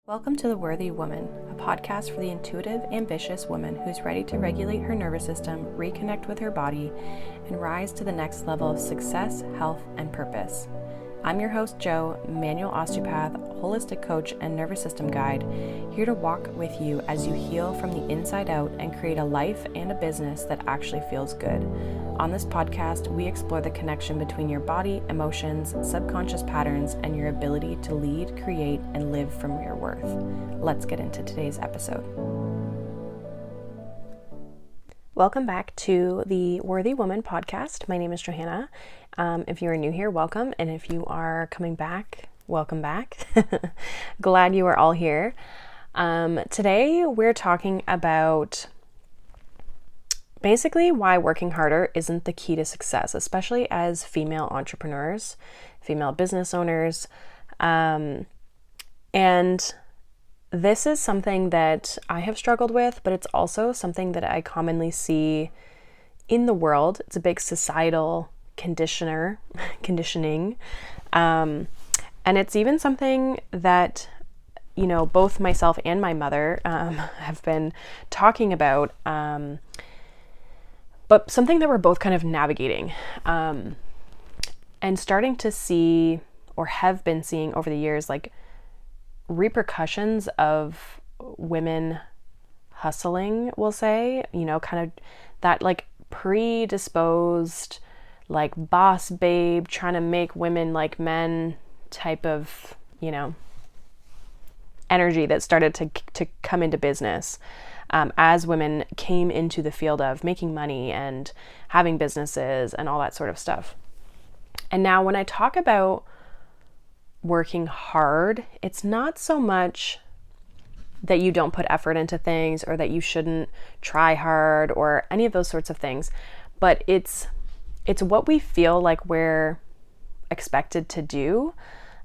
Welcome to The Worthy Woman, a podcast for the intuitive, ambitious woman who's ready to regulate her nervous system, reconnect with her body, and rise to the next level of success, health, and purpose. I'm your host, Jo, manual osteopath, holistic coach, and nervous system guide, here to walk with you as you heal from the inside out and create a life and a business that actually feels good. On this podcast, we explore the connection between your body, emotions, subconscious patterns, and your ability to lead, create, and live from your worth. Let's get into today's episode. Welcome back to the Worthy Woman podcast. My name is Johanna. If you are new here, welcome. And if you are coming back, welcome back. Glad you are all here. Today we're talking about basically why working harder isn't the key to success, especially as female entrepreneurs, female business owners. And this is something that I have struggled with, but it's also something that I commonly see in the world. It's a big societal conditioning. And it's even something that, you know, both myself and my mother have been talking about, but something that we're both kind of navigating and starting to see, or have been seeing over the years, like repercussions of women hustling, we'll say, you know, kind of that like predisposed, like boss babe, trying to make women like men type of, you know, energy that started to come into business as women came into the field of making money and having businesses and all that sort of stuff. And now when I talk about working hard, it's not so much that you don't put effort into things or that you shouldn't try hard or any of those sorts of things, but it's what we feel like we're expected to do.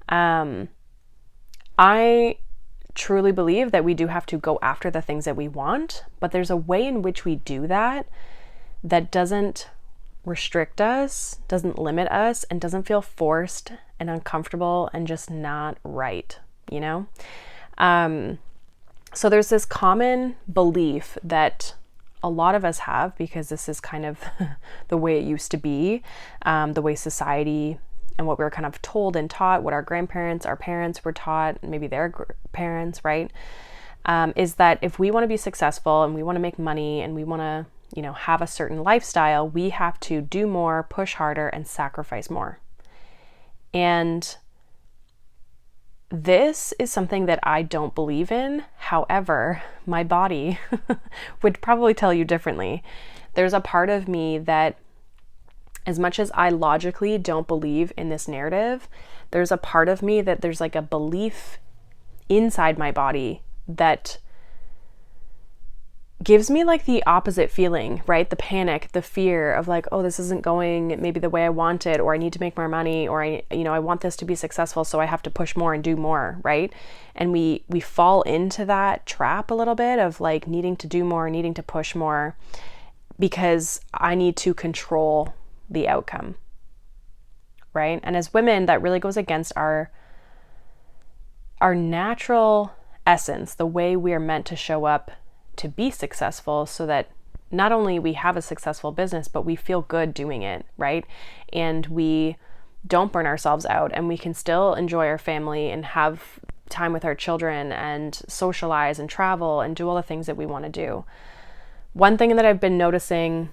I truly believe that we do have to go after the things that we want, but there's a way in which we do that that doesn't restrict us, doesn't limit us, and doesn't feel forced and uncomfortable and just not right, you know? So there's this common belief that a lot of us have, because this is kind of the way it used to be, the way society and what we were kind of told and taught, what our grandparents, our parents were taught, maybe their parents, right? Is that if we want to be successful and we want to make money and we want to, you know, have a certain lifestyle, we have to do more, push harder, and sacrifice more. And this is something that I don't believe in. However, my body would probably tell you differently. There's a part of me that, as much as I logically don't believe in this narrative, there's a part of me that there's like a belief inside my body that gives me like the opposite feeling, right? The panic, the fear of like, oh, this isn't going maybe the way I want it, or I need to make more money, or I want this to be successful, so I have to push more and do more, right? And we fall into that trap a little bit of like needing to do more, needing to push more, because I need to control the outcome, right? And as women, that really goes against our natural essence, the way we are meant to show up to be successful, so that not only we have a successful business, but we feel good doing it, right? And we don't burn ourselves out, and we can still enjoy our family and have time with our children and socialize and travel and do all the things that we want to do. One thing that I've been noticing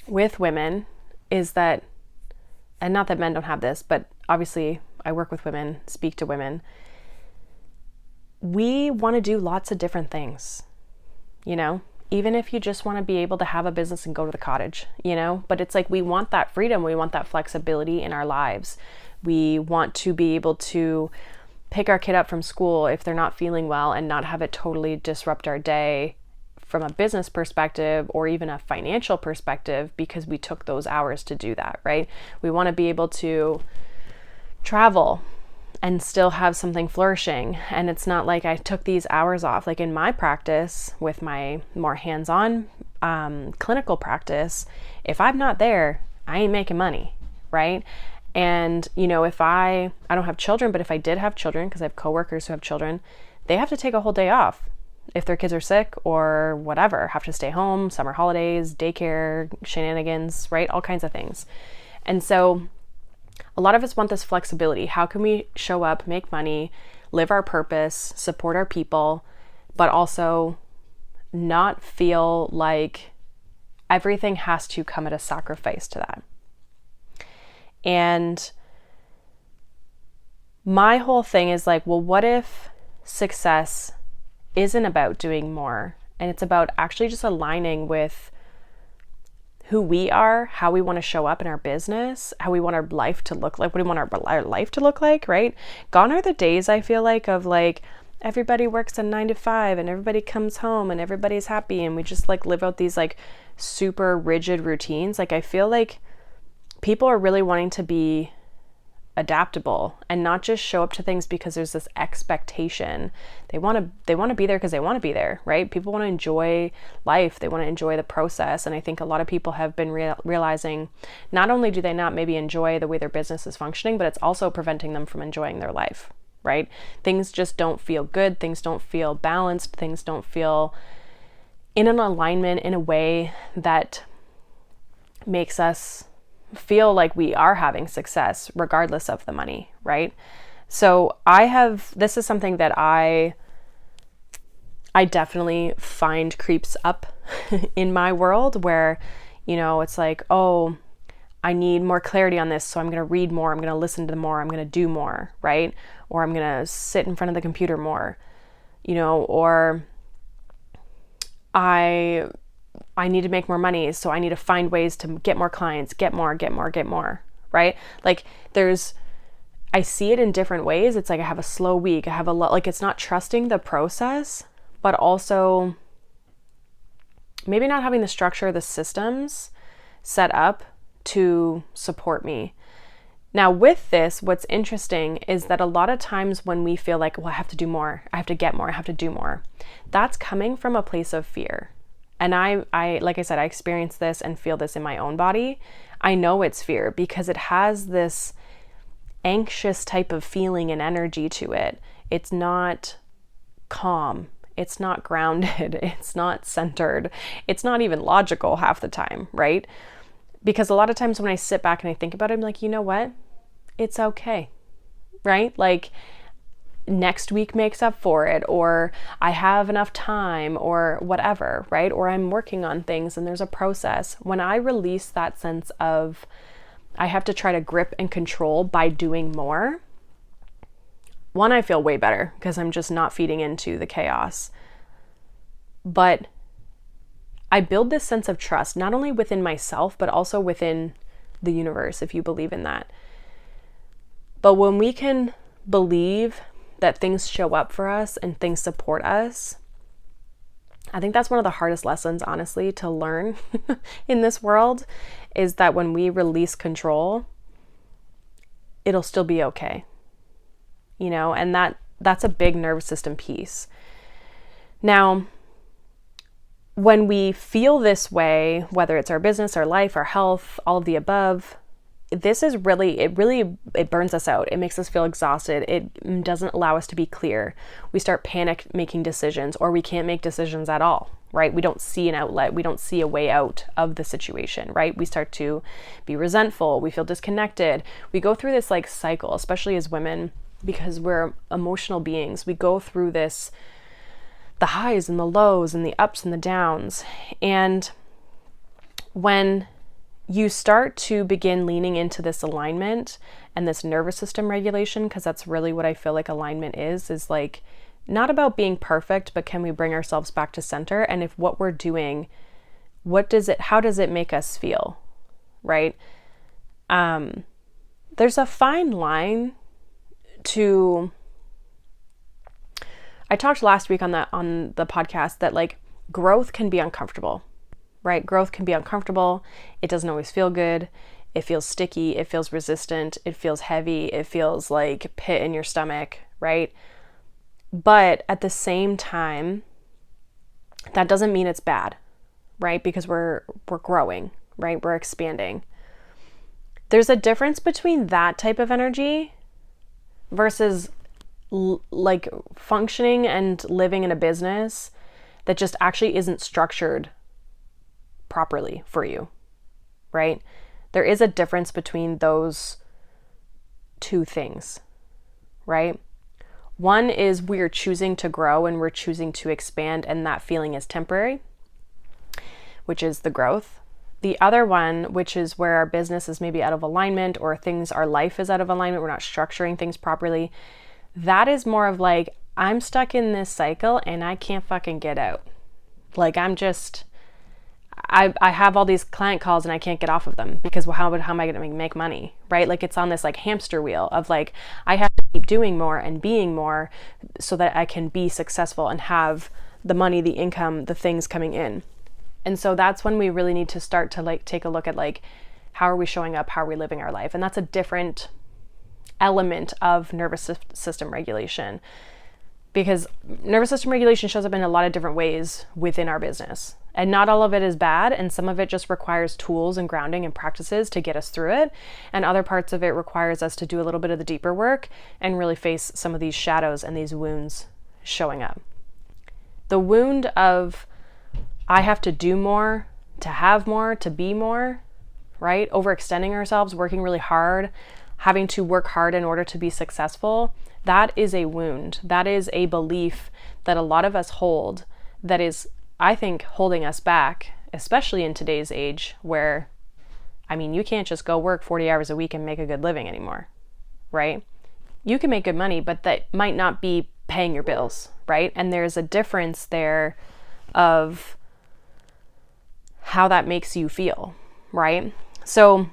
with women is that, and not that men don't have this, but obviously I work with women, speak to women, we want to do lots of different things, you know, even if you just want to be able to have a business and go to the cottage, you know, but it's like we want that freedom, we want that flexibility in our lives. We want to be able to pick our kid up from school if they're not feeling well and not have it totally disrupt our day from a business perspective or even a financial perspective, because we took those hours to do that, right? We want to be able to travel and still have something flourishing. And it's not like I took these hours off. Like in my practice, with my more hands-on clinical practice, if I'm not there, I ain't making money, right? And, if I don't have children, but if I did have children, because I have coworkers who have children, they have to take a whole day off if their kids are sick or whatever, have to stay home, summer holidays, daycare, shenanigans, right? All kinds of things. And so a lot of us want this flexibility. How can we show up, make money, live our purpose, support our people, but also not feel like everything has to come at a sacrifice to that? And my whole thing is like, well, what if success isn't about doing more, and it's about actually just aligning with who we are, how we want to show up in our business, how we want our life to look like, what do we want our life to look like, right? Gone are the days, I feel like, of like everybody works a 9 to 5 and everybody comes home and everybody's happy and we just like live out these like super rigid routines. Like I feel like people are really wanting to be adaptable and not just show up to things because there's this expectation. They want to be there because they want to be there, right? People want to enjoy life. They want to enjoy the process. And I think a lot of people have been realizing not only do they not maybe enjoy the way their business is functioning, but it's also preventing them from enjoying their life, right? Things just don't feel good. Things don't feel balanced. Things don't feel in an alignment in a way that makes us feel like we are having success regardless of the money, right? So this is something that I definitely find creeps up in my world where, it's like, oh, I need more clarity on this. So I'm going to read more. I'm going to listen to more. I'm going to do more, right? Or I'm going to sit in front of the computer more, or I need to make more money, so I need to find ways to get more clients, get more, right? Like I see it in different ways. It's like I have a slow week. I have a lot, like it's not trusting the process, but also maybe not having the structure, the systems set up to support me. Now with this, what's interesting is that a lot of times when we feel like, well, I have to do more, I have to get more, I have to do more, that's coming from a place of fear. And I like I said, I experience this and feel this in my own body. I know it's fear because it has this anxious type of feeling and energy to it. It's not calm. It's not grounded. It's not centered. It's not even logical half the time, right? Because a lot of times when I sit back and I think about it, I'm like, you know what? It's okay, right? Like next week makes up for it, or I have enough time, or whatever, right? Or I'm working on things and there's a process. When I release that sense of I have to try to grip and control by doing more, one, I feel way better because I'm just not feeding into the chaos. But I build this sense of trust, not only within myself, but also within the universe, if you believe in that. But when we can believe that things show up for us and things support us, I think that's one of the hardest lessons, honestly, to learn in this world, is that when we release control, it'll still be okay. And that's a big nervous system piece. Now, when we feel this way, whether it's our business, our life, our health, all of the above, this is it burns us out. It makes us feel exhausted. It doesn't allow us to be clear. We start panic making decisions, or we can't make decisions at all, right? We don't see an outlet. We don't see a way out of the situation, right? We start to be resentful. We feel disconnected. We go through this like cycle, especially as women, because we're emotional beings. We go through this, the highs and the lows and the ups and the downs. And when you start to begin leaning into this alignment and this nervous system regulation, because that's really what I feel like alignment is like not about being perfect, but can we bring ourselves back to center? And if what we're doing, how does it make us feel, right? There's a fine line to, I talked last week on the podcast that like growth can be uncomfortable. Right? Growth can be uncomfortable. It doesn't always feel good. It feels sticky. It feels resistant. It feels heavy. It feels like pit in your stomach, right? But at the same time, that doesn't mean it's bad, right? Because we're growing, right? We're expanding. There's a difference between that type of energy versus like functioning and living in a business that just actually isn't structured properly for you, right? There is a difference between those two things, right? One is we're choosing to grow and we're choosing to expand, and that feeling is temporary, which is the growth. The other one, which is where our business is maybe out of alignment or our life is out of alignment, we're not structuring things properly. That is more of like, I'm stuck in this cycle and I can't fucking get out. Like I have all these client calls and I can't get off of them because how am I going to make money, right? Like it's on this like hamster wheel of like, I have to keep doing more and being more so that I can be successful and have the money, the income, the things coming in. And so that's when we really need to start to like take a look at like, how are we showing up? How are we living our life? And that's a different element of nervous system regulation, because nervous system regulation shows up in a lot of different ways within our business. And not all of it is bad, and some of it just requires tools and grounding and practices to get us through it. And other parts of it requires us to do a little bit of the deeper work and really face some of these shadows and these wounds showing up. The wound of I have to do more, to have more, to be more, right? Overextending ourselves, working really hard, having to work hard in order to be successful. That is a wound. That is a belief that a lot of us hold that is, I think, holding us back, especially in today's age where, I mean, you can't just go work 40 hours a week and make a good living anymore, right? You can make good money, but that might not be paying your bills, right? And there's a difference there of how that makes you feel, right? So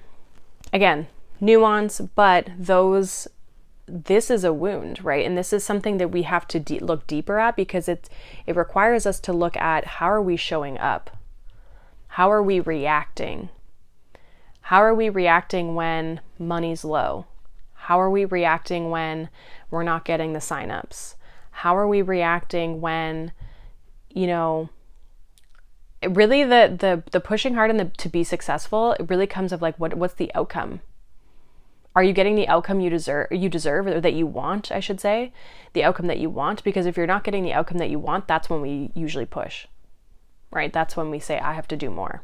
again, nuance, but this is a wound, right? And this is something that we have to look deeper at, because it requires us to look at how are we showing up? How are we reacting? How are we reacting when money's low? How are we reacting when we're not getting the signups? How are we reacting when, really the pushing hard and to be successful, it really comes of like, what's the outcome? Are you getting the outcome you deserve, or that you want, I should say, the outcome that you want? Because if you're not getting the outcome that you want, that's when we usually push, right? That's when we say, I have to do more.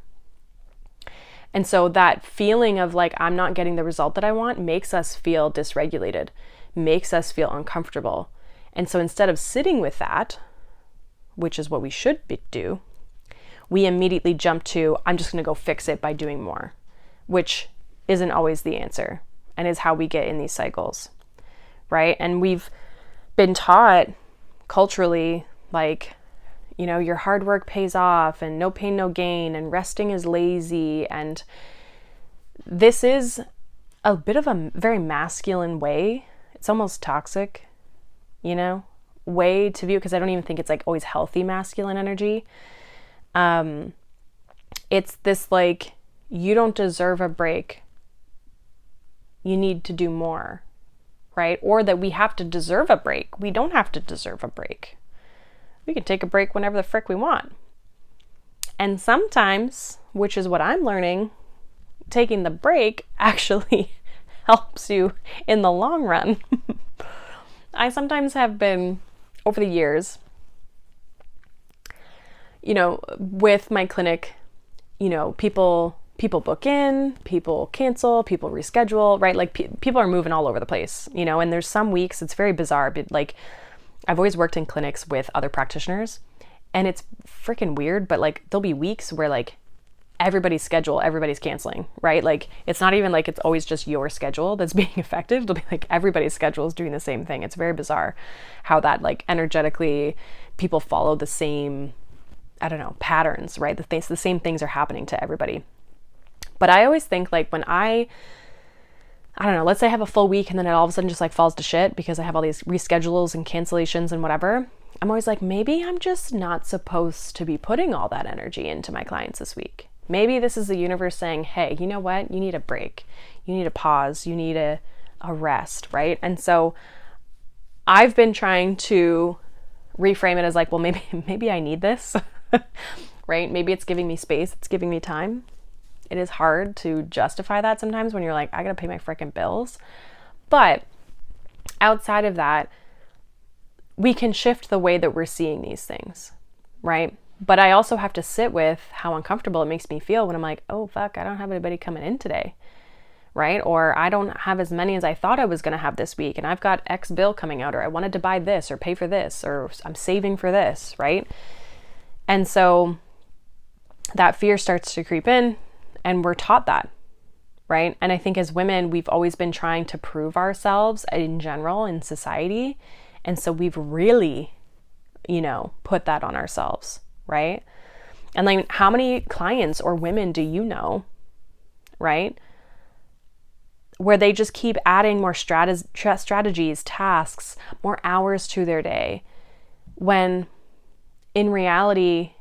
And so that feeling of like, I'm not getting the result that I want makes us feel dysregulated, makes us feel uncomfortable. And so instead of sitting with that, which is what we should do, we immediately jump to, I'm just going to go fix it by doing more, which isn't always the answer and is how we get in these cycles, right? And we've been taught culturally, like, your hard work pays off and no pain, no gain, and resting is lazy. And this is a bit of a very masculine way. It's almost toxic, way to view, because I don't even think it's like always healthy masculine energy. It's this like, you don't deserve a break. You need to do more, right? Or that we have to deserve a break. We don't have to deserve a break. We can take a break whenever the frick we want. And sometimes, which is what I'm learning, taking the break actually helps you in the long run. I sometimes have been, over the years, with my clinic, people book in, people cancel, people reschedule, right? Like people are moving all over the place, and there's some weeks it's very bizarre, but like I've always worked in clinics with other practitioners, and it's freaking weird, but like there'll be weeks where like everybody's canceling, right? Like it's not even like it's always just your schedule that's being affected. It'll be like everybody's schedule is doing the same thing. It's very bizarre how that like energetically people follow the same, patterns, right? The same things are happening to everybody. But I always think like when I don't know, let's say I have a full week and then it all of a sudden just like falls to shit because I have all these reschedules and cancellations and whatever. I'm always like, maybe I'm just not supposed to be putting all that energy into my clients this week. Maybe this is the universe saying, hey, you know what? You need a break. You need a pause. You need a rest, right? And so I've been trying to reframe it as like, well, maybe I need this, right? Maybe it's giving me space. It's giving me time. It is hard to justify that sometimes when you're like, I gotta pay my freaking bills. But outside of that, we can shift the way that we're seeing these things, right? But I also have to sit with how uncomfortable it makes me feel when I'm like, oh, fuck, I don't have anybody coming in today, right? Or I don't have as many as I thought I was going to have this week, and I've got X bill coming out, or I wanted to buy this or pay for this, or I'm saving for this, right? And so that fear starts to creep in, and we're taught that, right? And I think as women, we've always been trying to prove ourselves in general in society. And so we've really, put that on ourselves, right? And like, how many clients or women do you know, right, where they just keep adding more strategies, tasks, more hours to their day, when in reality,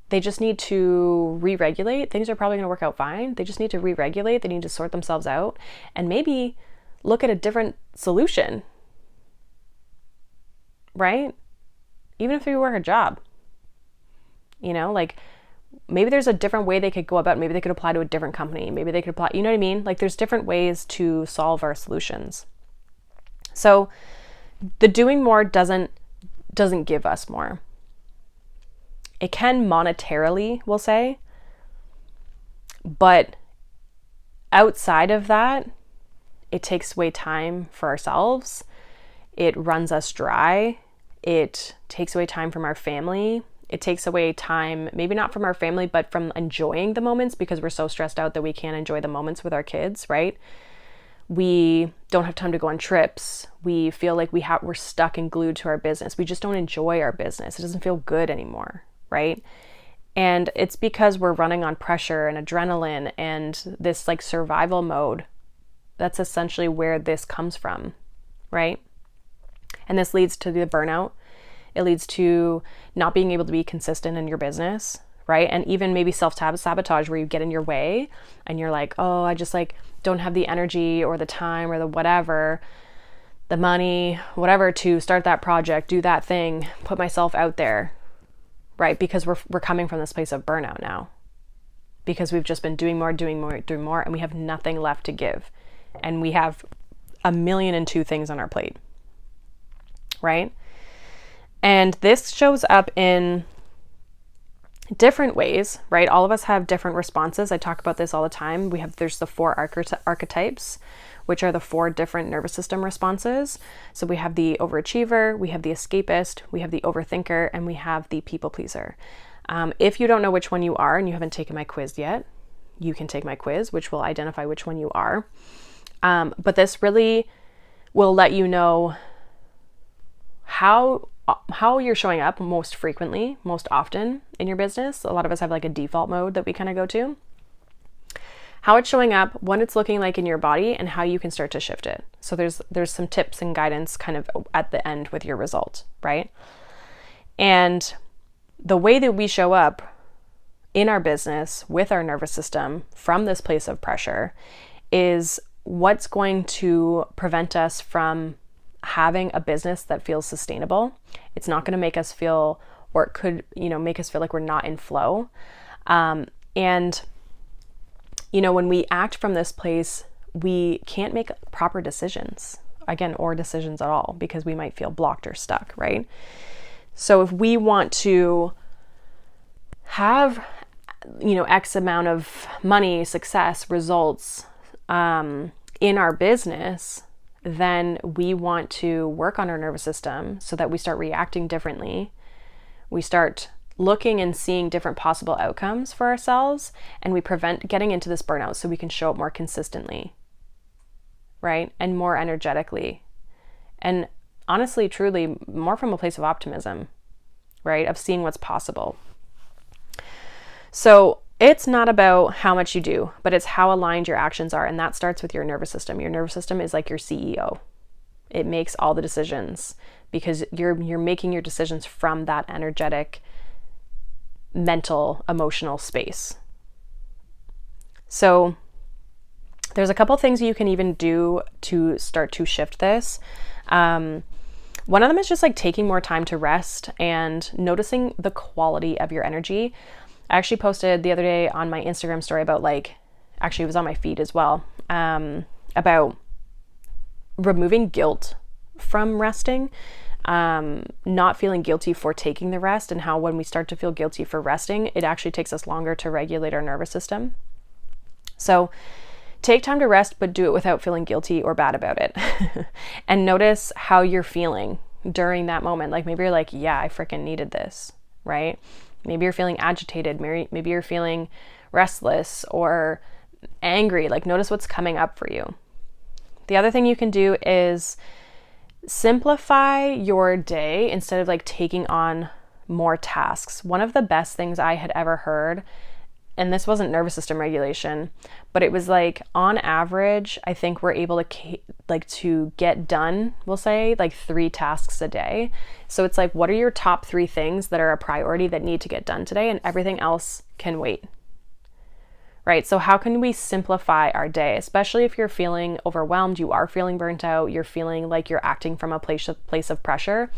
they just need to re-regulate. Things are probably going to work out fine. They just need to re-regulate. They need to sort themselves out and maybe look at a different solution, right? Even if they work a job, like maybe there's a different way they could go about it. Maybe they could apply to a different company. Maybe they could apply, you know what I mean? Like there's different ways to solve our solutions. So the doing more doesn't give us more. It can monetarily, we'll say, but outside of that, it takes away time for ourselves. It runs us dry. It takes away time from our family. It takes away time, maybe not from our family, but from enjoying the moments, because we're so stressed out that we can't enjoy the moments with our kids, right? We don't have time to go on trips. We feel like we're stuck and glued to our business. We just don't enjoy our business. It doesn't feel good anymore, right? And it's because we're running on pressure and adrenaline and this like survival mode. That's essentially where this comes from, right? And this leads to the burnout. It leads to not being able to be consistent in your business, right? And even maybe self-sabotage, where you get in your way and you're like, oh, I just like don't have the energy or the time or the whatever, the money, whatever, to start that project, do that thing, put myself out there, right? Because we're coming from this place of burnout now, because we've just been doing more, and we have nothing left to give. And we have 1,000,002 things on our plate, right? And this shows up in different ways, right? All of us have different responses. I talk about this all the time. There's the 4 archetypes, which are the 4 different nervous system responses. So we have the overachiever, we have the escapist, we have the overthinker, and we have the people pleaser. If you don't know which one you are and you haven't taken my quiz yet, you can take my quiz, which will identify which one you are. But this really will let you know how you're showing up most frequently, most often in your business. A lot of us have like a default mode that we kind of go to. How it's showing up, what it's looking like in your body, and how you can start to shift it. So there's some tips and guidance kind of at the end with your result, right? And the way that we show up in our business with our nervous system from this place of pressure is what's going to prevent us from having a business that feels sustainable. It's not going to make us feel, or it could, make us feel like we're not in flow. And when we act from this place, we can't make proper decisions, again, or decisions at all, because we might feel blocked or stuck, right? So if we want to have, X amount of money, success, results in our business, then we want to work on our nervous system so that we start reacting differently. We start looking and seeing different possible outcomes for ourselves, and we prevent getting into this burnout so we can show up more consistently, right? And more energetically. And honestly, truly, more from a place of optimism, right? Of seeing what's possible. So it's not about how much you do, but it's how aligned your actions are. And that starts with your nervous system. Your nervous system is like your CEO. It makes all the decisions because you're making your decisions from that energetic, mental, emotional space. So there's a couple things you can even do to start to shift this. One of them is just like taking more time to rest and noticing the quality of your energy. I actually posted the other day on my Instagram story about actually it was on my feed as well, about removing guilt from resting, not feeling guilty for taking the rest, and how when we start to feel guilty for resting, it actually takes us longer to regulate our nervous system. So take time to rest, but do it without feeling guilty or bad about it. And notice how you're feeling during that moment. Like maybe you're like, yeah, I freaking needed this, right? Maybe you're feeling agitated. Maybe you're feeling restless or angry. Like notice what's coming up for you. The other thing you can do is simplify your day instead of like taking on more tasks. One of the best things I had ever heard, and this wasn't nervous system regulation, but it was like on average, I think we're able to get done, we'll say like 3 tasks a day. So it's like, what are your top 3 things that are a priority that need to get done today, and everything else can wait. Right? So how can we simplify our day, especially if you're feeling overwhelmed, you are feeling burnt out, you're feeling like you're acting from a place of pressure?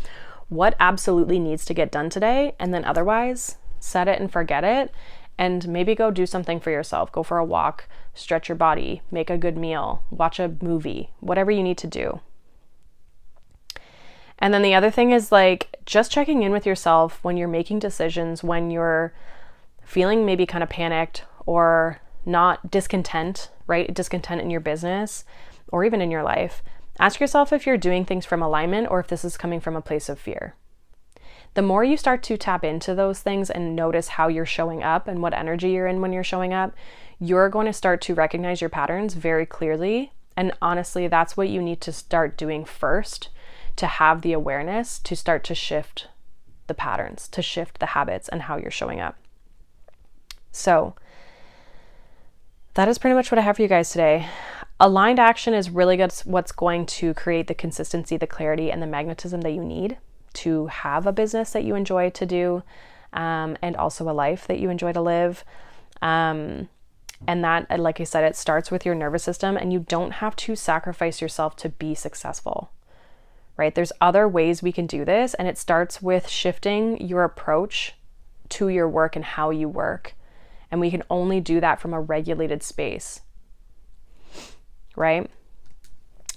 What absolutely needs to get done today? And then otherwise, set it and forget it, and maybe go do something for yourself. Go for a walk, stretch your body, make a good meal, watch a movie, whatever you need to do. And then the other thing is like just checking in with yourself when you're making decisions, when you're feeling maybe kind of panicked or not discontent, right? Discontent in your business or even in your life. Ask yourself if you're doing things from alignment or if this is coming from a place of fear. The more you start to tap into those things and notice how you're showing up and what energy you're in when you're showing up, you're going to start to recognize your patterns very clearly. And honestly, that's what you need to start doing first to have the awareness to start to shift the patterns, to shift the habits and how you're showing up. So that is pretty much what I have for you guys today. Aligned action is really good. What's going to create the consistency, the clarity, and the magnetism that you need to have a business that you enjoy to do, and also a life that you enjoy to live. And that, like I said, it starts with your nervous system, and you don't have to sacrifice yourself to be successful, right? There's other ways we can do this, and it starts with shifting your approach to your work and how you work. And we can only do that from a regulated space, right?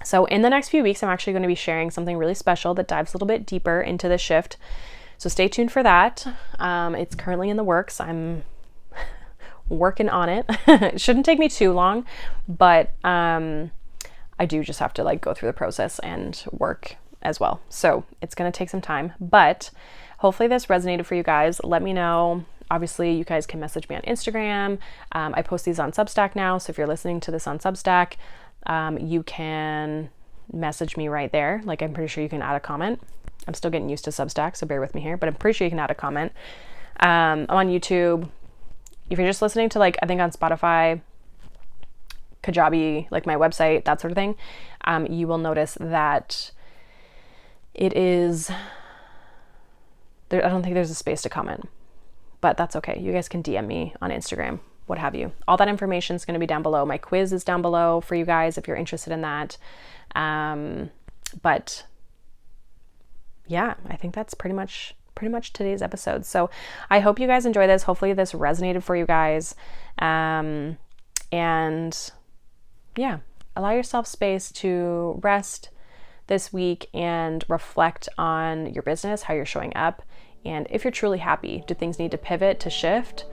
So in the next few weeks, I'm actually going to be sharing something really special that dives a little bit deeper into the shift. So stay tuned for that. It's currently in the works. I'm working on it. It shouldn't take me too long, but I do just have to like go through the process and work as well. So it's going to take some time, but hopefully this resonated for you guys. Let me know. Obviously, you guys can message me on Instagram. I post these on Substack now. So if you're listening to this on Substack, you can message me right there. Like I'm pretty sure you can add a comment. I'm still getting used to Substack, so bear with me here, but I'm pretty sure you can add a comment. I'm on YouTube. If you're just listening to like, I think on Spotify, Kajabi, like my website, that sort of thing, you will notice that it is, there, I don't think there's a space to comment. But that's okay. You guys can DM me on Instagram, what have you. All that information is going to be down below. My quiz is down below for you guys if you're interested in that. But yeah, I think that's pretty much today's episode. So I hope you guys enjoy this. Hopefully this resonated for you guys. And yeah, allow yourself space to rest this week and reflect on your business, how you're showing up. And if you're truly happy, do things need to pivot, to shift?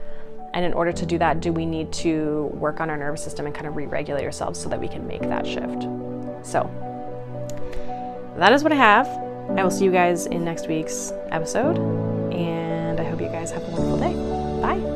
And in order to do that, do we need to work on our nervous system and kind of re-regulate ourselves so that we can make that shift? So that is what I have. I will see you guys in next week's episode. And I hope you guys have a wonderful day. Bye.